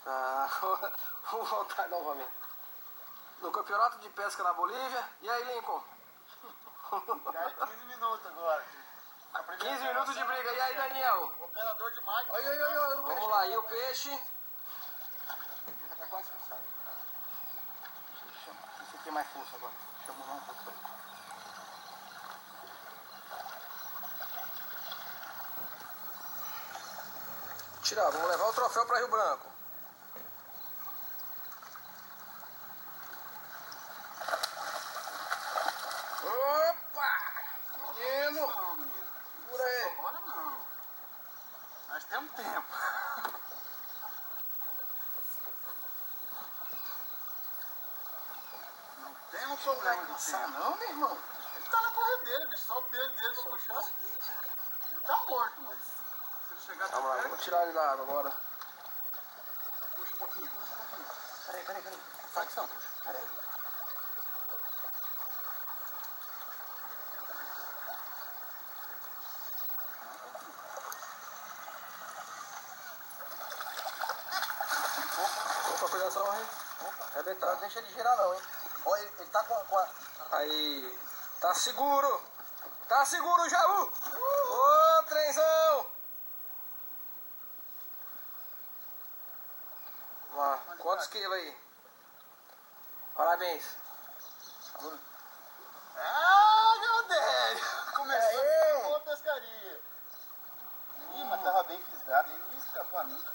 Ah, vamos voltar novamente. No campeonato de pesca na Bolívia. E aí, Lincoln? Já é 15 minutos agora. 15 minutos de briga. E aí, Daniel? Operador de máquina. Vamos lá, e o peixe? Já tá quase cansado. Esse aqui é mais força agora. Deixa eu mudar um pouco. Tirar, vamos levar o troféu para Rio Branco. Opa! Menino! Segura aí. Agora não. Nós temos tempo. Não tem um problema de tempo. Não, meu irmão. Ele tá na corredeira, bicho. Só o pelo dele pra puxar. Ele tá morto, mas se ele chegar Vamos lá, perto, vamos tirar ele da água agora. puxa um pouquinho, puxa um pouquinho. Peraí. Facção, peraí. Opa, cuidado só, hein? Arrebentar. Não deixa ele girar não, hein? Olha, ele tá com a... Aí. Tá seguro! Tá seguro, Jaú! Ô, trenzão! Vamos lá, quantos quilos aí? Parabéns! Ah, meu Deus! Começou a pescaria. Ih, mas tava bem fisgado, ele não ia escapar a mim.